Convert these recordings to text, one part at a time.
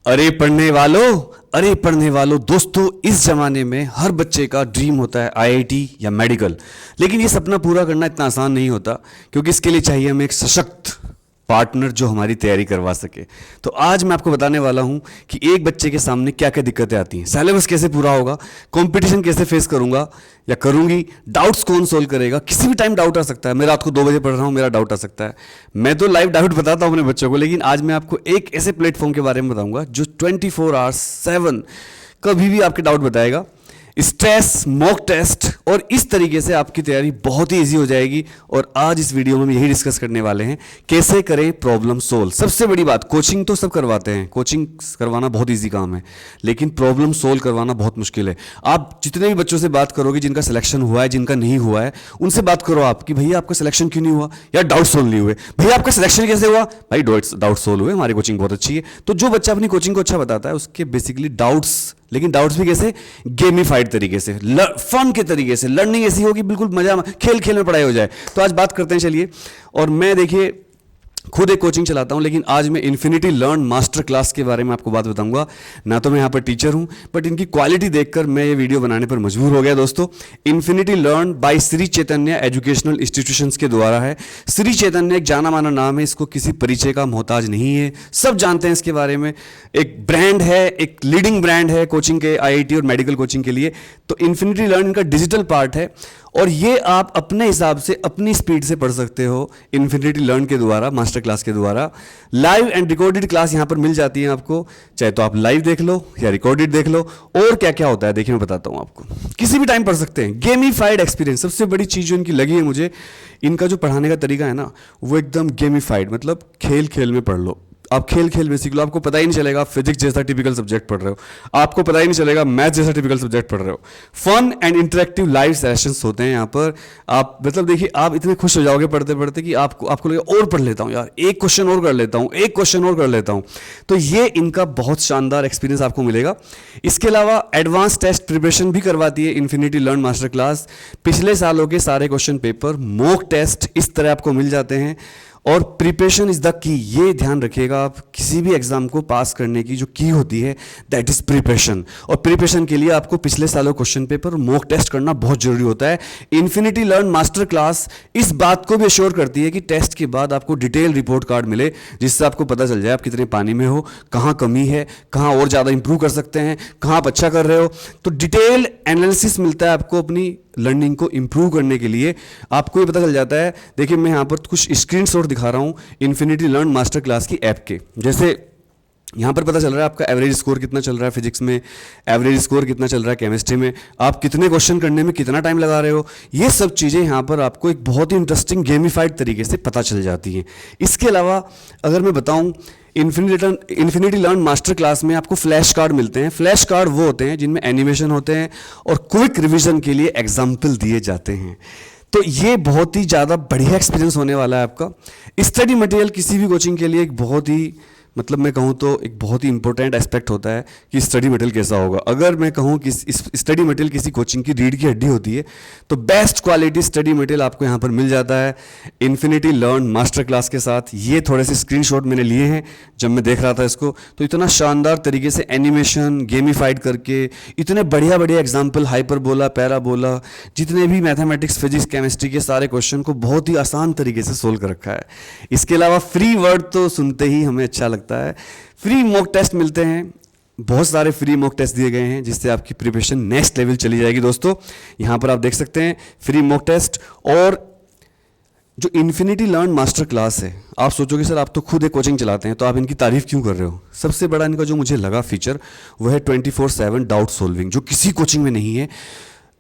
अरे पढ़ने वालों दोस्तों, इस जमाने में हर बच्चे का ड्रीम होता है आईआईटी या मेडिकल। लेकिन ये सपना पूरा करना इतना आसान नहीं होता, क्योंकि इसके लिए चाहिए हमें एक सशक्त पार्टनर जो हमारी तैयारी करवा सके। तो आज मैं आपको बताने वाला हूं कि एक बच्चे के सामने क्या क्या दिक्कतें आती हैं, सिलेबस कैसे पूरा होगा, कंपटीशन कैसे फेस करूंगा या करूंगी, डाउट्स कौन सोल्व करेगा। किसी भी टाइम डाउट आ सकता है। मैं रात को 2 बजे पढ़ रहा हूं, मेरा डाउट आ सकता है। मैं तो लाइव डाउट बताता हूं अपने बच्चों को, लेकिन आज मैं आपको एक ऐसे प्लेटफॉर्म के बारे में बताऊंगा जो 24 आवर्स 7 कभी भी आपके डाउट बताएगा। स्ट्रेस, मॉक टेस्ट और इस तरीके से आपकी तैयारी बहुत ही इजी हो जाएगी। और आज इस वीडियो में हम यही डिस्कस करने वाले हैं, कैसे करें प्रॉब्लम सोल्व। सबसे बड़ी बात, कोचिंग तो सब करवाते हैं, कोचिंग करवाना बहुत इजी काम है, लेकिन प्रॉब्लम सोल्व करवाना बहुत मुश्किल है। आप जितने भी बच्चों से बात करोगे जिनका सिलेक्शन हुआ है, जिनका नहीं हुआ है, उनसे बात करो आप कि भैया आपका सिलेक्शन क्यों नहीं हुआ, या डाउट सोल्व नहीं हुए। भैया आपका सिलेक्शन कैसे हुआ, भाई डाउट सोल्व हुए, हमारी कोचिंग बहुत अच्छी है। तो जो बच्चा अपनी कोचिंग को अच्छा बताता है उसके बेसिकली डाउट्स, लेकिन डाउट्स भी कैसे, गेमिफाइड तरीके से, फन के तरीके से, लर्निंग ऐसी होगी बिल्कुल मजा, खेल खेल में पढ़ाई हो जाए। तो आज बात करते हैं, चलिए। और मैं देखिए खुद एक कोचिंग चलाता हूं, लेकिन आज मैं इन्फिनिटी लर्न मास्टर क्लास के बारे में आपको बात बताऊंगा। ना तो मैं यहाँ पर टीचर हूं, बट इनकी क्वालिटी देखकर मैं ये वीडियो बनाने पर मजबूर हो गया दोस्तों। Infinity learn by Shri Chaitanya educational institutions के द्वारा है। श्री चैतन्य एक जाना माना नाम है, इसको किसी परिचय का मोहताज नहीं है, सब जानते हैं इसके बारे में। एक ब्रांड है, एक लीडिंग ब्रांड है कोचिंग के, आईआईटी और मेडिकल कोचिंग के लिए। तो इन्फिनिटी लर्न इनका डिजिटल पार्ट है, और ये आप अपने हिसाब से अपनी स्पीड से पढ़ सकते हो इन्फिनिटी लर्न के द्वारा, मास्टर क्लास के द्वारा। लाइव एंड रिकॉर्डेड क्लास यहाँ पर मिल जाती है आपको, चाहे तो आप लाइव देख लो या रिकॉर्डेड देख लो। और क्या क्या होता है देखिए, मैं बताता हूँ आपको, किसी भी टाइम पढ़ सकते हैं। गेमिफाइड एक्सपीरियंस, सबसे बड़ी चीज़ जो इनकी लगी है मुझे, इनका जो पढ़ाने का तरीका है ना, वो एकदम गेमिफाइड, मतलब खेल खेल में पढ़ लो। आप खेल खेल में सीख लो, आपको पता ही नहीं चलेगा फिजिक्स जैसा टिपिकल सब्जेक्ट पढ़ रहे हो, आपको पता ही नहीं चलेगा मैथ जैसा टिपिकल सब्जेक्ट पढ़ रहे हो। Fun and interactive live sessions होते हैं यहाँ पर। आप मतलब देखिए, आप इतने खुश हो जाओगे पढ़ते पढ़ते कि आपको लगेगा और पढ़ लेता हूँ यार, एक क्वेश्चन और कर लेता हूँ, एक क्वेश्चन और कर लेता हूँ। तो ये इनका बहुत शानदार एक्सपीरियंस आपको मिलेगा। इसके अलावा एडवांस टेस्ट प्रिपरेशन भी करवाती है इन्फिनिटी लर्न मास्टर क्लास। पिछले सालों के सारे क्वेश्चन पेपर, मॉक टेस्ट इस तरह आपको मिल जाते हैं। और प्रिपरेशन इज द की, ये ध्यान रखिएगा आप, किसी भी एग्जाम को पास करने की जो की होती है दैट इज प्रिपरेशन। और प्रिपरेशन के लिए आपको पिछले सालों क्वेश्चन पेपर, मॉक टेस्ट करना बहुत जरूरी होता है। इन्फिनिटी लर्न मास्टर क्लास इस बात को भी अश्योर करती है कि टेस्ट के बाद आपको डिटेल रिपोर्ट कार्ड मिले, जिससे आपको पता चल जाए आप कितने पानी में हो, कहाँ कमी है, कहाँ और ज़्यादा इंप्रूव कर सकते हैं, कहाँ आप अच्छा कर रहे हो। तो डिटेल एनालिसिस मिलता है आपको अपनी लर्निंग को इंप्रूव करने के लिए। आपको ये पता चल जाता है, देखिए मैं यहाँ पर कुछ स्क्रीनशॉट दिखा रहा हूँ इन्फिनिटी लर्न मास्टर क्लास की ऐप के। जैसे यहाँ पर पता चल रहा है आपका एवरेज स्कोर कितना चल रहा है फिजिक्स में, एवरेज स्कोर कितना चल रहा है केमिस्ट्री में, आप कितने क्वेश्चन करने में कितना टाइम लगा रहे हो। ये सब चीज़ें यहाँ पर आपको एक बहुत ही इंटरेस्टिंग गेमिफाइड तरीके से पता चल जाती हैं। इसके अलावा अगर मैं बताऊँ, इन्फिनिटी लर्न मास्टर क्लास में आपको फ्लैश कार्ड मिलते हैं। फ्लैश कार्ड वो होते हैं जिनमें एनिमेशन होते हैं और क्विक रिवीजन के लिए एग्जाम्पल दिए जाते हैं। तो ये बहुत ही ज़्यादा बढ़िया एक्सपीरियंस होने वाला है आपका। स्टडी मटेरियल किसी भी कोचिंग के लिए एक बहुत ही, मतलब मैं कहूँ तो एक बहुत ही इंपॉर्टेंट एस्पेक्ट होता है कि स्टडी मटेरियल कैसा होगा। अगर मैं कहूँ कि स्टडी मटेरियल किसी कोचिंग की रीढ़ की हड्डी होती है, तो बेस्ट क्वालिटी स्टडी मटेरियल आपको यहाँ पर मिल जाता है इन्फिनिटी लर्न मास्टर क्लास के साथ। ये थोड़े से स्क्रीनशॉट मैंने लिए हैं जब मैं देख रहा था इसको, तो इतना शानदार तरीके से एनिमेशन गेमिफाइड करके, इतने बढ़िया बढ़िया एग्जाम्पल, हाइपरबोला, पैराबोला, जितने भी मैथमेटिक्स, फिजिक्स, केमिस्ट्री के सारे क्वेश्चन को बहुत ही आसान तरीके से सोल्व कर रखा है। इसके अलावा फ्री वर्ड तो सुनते ही हमें अच्छा लगता है। फ्री मॉक टेस्ट मिलते हैं, बहुत सारे फ्री मॉक टेस्ट दिए गए हैं, जिससे आपकी प्रिपरेशन नेक्स्ट लेवल चली जाएगी दोस्तों। यहां पर आप देख सकते हैं फ्री मॉक टेस्ट। और जो इन्फिनिटी लर्न मास्टर क्लास है, आप सोचोगे सर आप तो खुद एक कोचिंग चलाते हैं, तो आप इनकी तारीफ क्यों कर रहे हो। सबसे बड़ा इनका जो मुझे लगा फीचर वो है 24/7 डाउट सोल्विंग, जो किसी कोचिंग में नहीं है।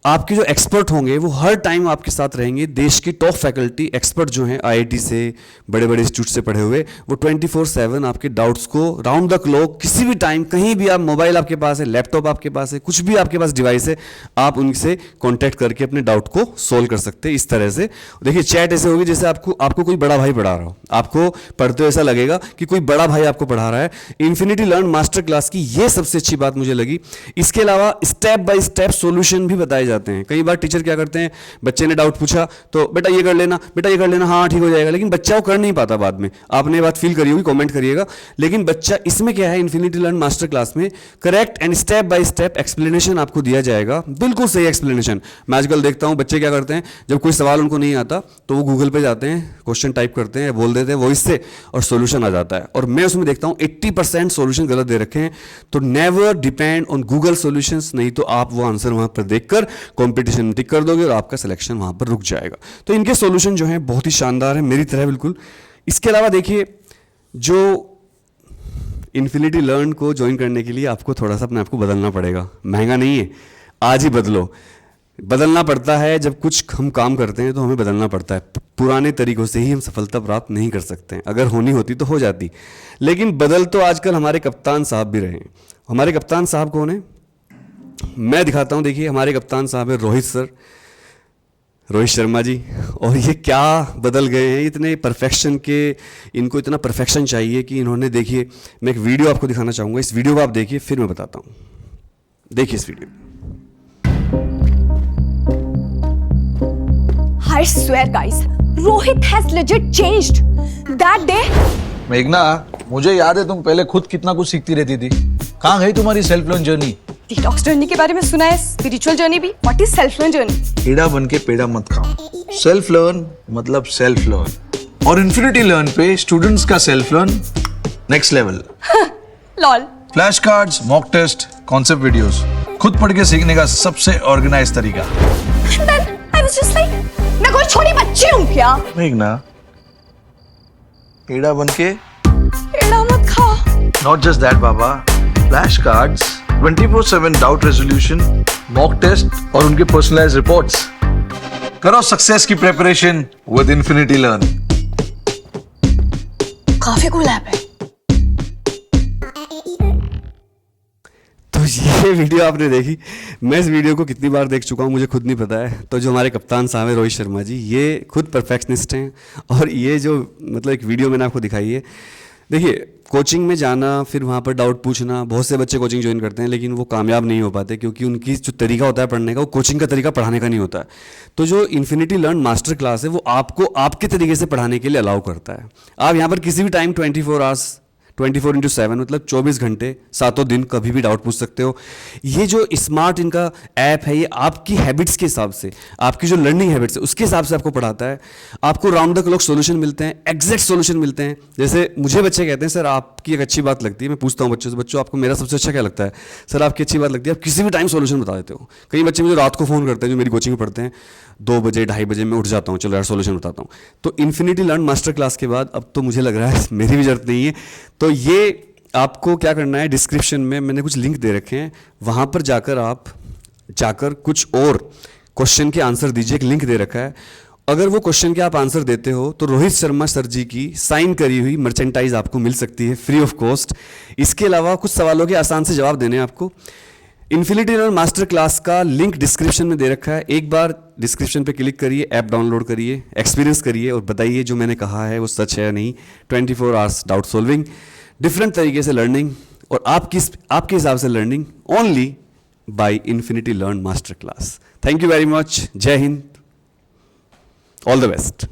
आपके जो एक्सपर्ट होंगे वो हर टाइम आपके साथ रहेंगे। देश की टॉप फैकल्टी एक्सपर्ट जो हैं आईआईटी से, बड़े बड़े इंस्टीट्यूट से पढ़े हुए, वो 24/7 आपके डाउट्स को राउंड द क्लॉक, किसी भी टाइम, कहीं भी, आप मोबाइल आपके पास है, लैपटॉप आपके पास है, कुछ भी आपके पास डिवाइस है, आप उनसे कॉन्टैक्ट करके अपने डाउट को सोल्व कर सकते हैं इस तरह से। देखिए चैट ऐसे होगी जैसे आपको कोई बड़ा भाई पढ़ा रहा हो, आपको पढ़ते हो ऐसा लगेगा कि कोई बड़ा भाई आपको पढ़ा रहा है। इन्फिनिटी लर्न मास्टर क्लास की ये सबसे अच्छी बात मुझे लगी। इसके अलावा स्टेप बाय स्टेप सॉल्यूशन भी बताए जाते जाते हैं। कई बार टीचर क्या करते हैं, बच्चे ने डाउट पूछा तो बेटा ये कर लेना, बेटा ये कर लेना, हाँ ठीक हो जाएगा, लेकिन बच्चा वो कर नहीं पाता बाद में। आपने ये बात फील करी होगी, कमेंट करिएगा। लेकिन बच्चा इसमें क्या है, इन्फिनिटी लर्न मास्टर क्लास में correct and step by step explanation आपको दिया जाएगा, बिल्कुल सही एक्सप्लेनेशन। मैं आजकल देखता हूँ बच्चे क्या करते हैं, जब कोई सवाल उनको नहीं आता तो वो गूगल पे जाते हैं, क्वेश्चन टाइप करते हैं, बोल देते हैं वॉइस से और सोल्यूशन आ जाता है। और मैं उसमें देखता हूँ 80% सोल्यूशन गलत दे रखे हैं। तो never depend on Google solutions, नहीं तो आप वो आंसर वहाँ पर देखकर कॉम्पिटिशन में टिक कर दोगे और आपका सिलेक्शन वहाँ पर रुक जाएगा। तो इनके सोल्यूशन जो हैं बहुत ही शानदार है, मेरी तरह बिल्कुल। इसके अलावा देखिए, जो इन्फिनिटी लर्न को ज्वाइन करने के लिए आपको थोड़ा सा अपने आप को बदलना पड़ेगा। महंगा नहीं है, आज ही बदलो। बदलना पड़ता है, जब कुछ हम काम करते हैं तो हमें बदलना पड़ता है। पुराने तरीकों से ही हम सफलता प्राप्त नहीं कर सकते हैं। अगर होनी होती तो हो जाती, लेकिन बदल तो आजकल हमारे कप्तान साहब भी रहे हैं। हमारे कप्तान साहब कौन है, मैं दिखाता हूँ। देखिए, हमारे कप्तान साहब है रोहित सर, रोहित शर्मा जी। और ये क्या बदल गए हैं, इतने परफेक्शन के, इनको इतना परफेक्शन चाहिए कि इन्होंने, देखिए मैं एक वीडियो आपको दिखाना चाहूँगा, इस वीडियो को आप देखिए फिर मैं बताता हूँ। देखिए इस video. I swear guys, Rohit has legit changed. That day, मेघना, मुझे याद है तुम पहले खुद कितना कुछ सीखती रहती थी। कहाँ गई तुम्हारी self learn journey? detox journey के बारे में सुना है, spiritual journey भी। What is self learn journey? कीड़ा बन के पेड़ा मत खाओ। सेल्फ लर्न मतलब सेल्फ लर्न, और इन्फिनिटी लर्न पे स्टूडेंट्स का self learn next level. Lol. Flash cards, mock test, concept videos, खुद पढ़ के सीखने का सबसे ऑर्गेनाइज तरीका। And then I was just like, मैं कोई छोटी बच्ची हूँ क्या? मेघना, कीड़ा बन के पेड़ा मत खा। नॉट जस्ट दैट बाबा, flash cards, 24/7 doubt resolution, mock test और उनके पर्सनलाइज रिपोर्ट्स। करो सक्सेस की प्रिपरेशन विद इन्फिनिटी लर्न। काफी कूल ऐप है। तो ये वीडियो आपने देखी, मैं इस वीडियो को कितनी बार देख चुका हूँ मुझे खुद नहीं पता है। तो जो हमारे कप्तान साहब हैं रोहित शर्मा जी, ये खुद परफेक्शनिस्ट हैं। और ये जो मतलब एक वीडियो मैंने आपको दिखाई है, देखिए कोचिंग में जाना, फिर वहाँ पर डाउट पूछना, बहुत से बच्चे कोचिंग ज्वाइन करते हैं लेकिन वो कामयाब नहीं हो पाते, क्योंकि उनकी जो तरीका होता है पढ़ने का, वो कोचिंग का तरीका पढ़ाने का नहीं होता है। तो जो इन्फिनिटी लर्न मास्टर क्लास है, वो आपको आपके तरीके से पढ़ाने के लिए अलाउ करता है। आप यहाँ पर किसी भी टाइम 24 आवर्स 24/7 मतलब 24 घंटे 7 दिन कभी भी डाउट पूछ सकते हो। ये जो स्मार्ट इनका ऐप है, ये आपकी हैबिट्स के हिसाब से, आपकी जो लर्निंग हैबिट्स है उसके हिसाब से आपको पढ़ाता है। आपको राउंड द क्लॉक सोल्यूशन मिलते हैं, एग्जैक्ट सोल्यूशन मिलते हैं। जैसे मुझे बच्चे कहते हैं सर आपकी एक अच्छी बात लगती है, मैं पूछता हूँ बच्चों से, बच्चों आपको मेरा सबसे अच्छा क्या लगता है? सर आपकी अच्छी बात लगती है आप किसी भी टाइम सोल्यूशन बता देते हो। कई बच्चे मुझे रात को फ़ोन करते हैं जो मेरी कोचिंग में पढ़ते हैं, 2 बजे 2:30 बजे मैं उठ जाता हूँ, चलो यार सोल्यूशन बताता हूँ। तो इन्फिनिटी लर्न मास्टर क्लास के बाद अब तो मुझे लग रहा है मेरी भी जरूरत नहीं है। तो ये आपको क्या करना है, डिस्क्रिप्शन में मैंने कुछ लिंक दे रखे हैं, वहाँ पर जाकर आप कुछ और क्वेश्चन के आंसर दीजिए। एक लिंक दे रखा है, अगर वो क्वेश्चन के आप आंसर देते हो तो रोहित शर्मा सर जी की साइन करी हुई मर्चेंटाइज आपको मिल सकती है फ्री ऑफ कॉस्ट। इसके अलावा कुछ सवालों के आसान से जवाब देने हैं आपको। इन्फिनिटी लर्न मास्टर क्लास का लिंक डिस्क्रिप्शन में दे रखा है, एक बार डिस्क्रिप्शन पे क्लिक करिए, ऐप डाउनलोड करिए, एक्सपीरियंस करिए और बताइए जो मैंने कहा है वो सच है या नहीं। 24 आवर्स डाउट सॉल्विंग, डिफरेंट तरीके से लर्निंग और आपके हिसाब से learning, only by infinity learn master class. Thank you very much, जय हिंद, ऑल द बेस्ट।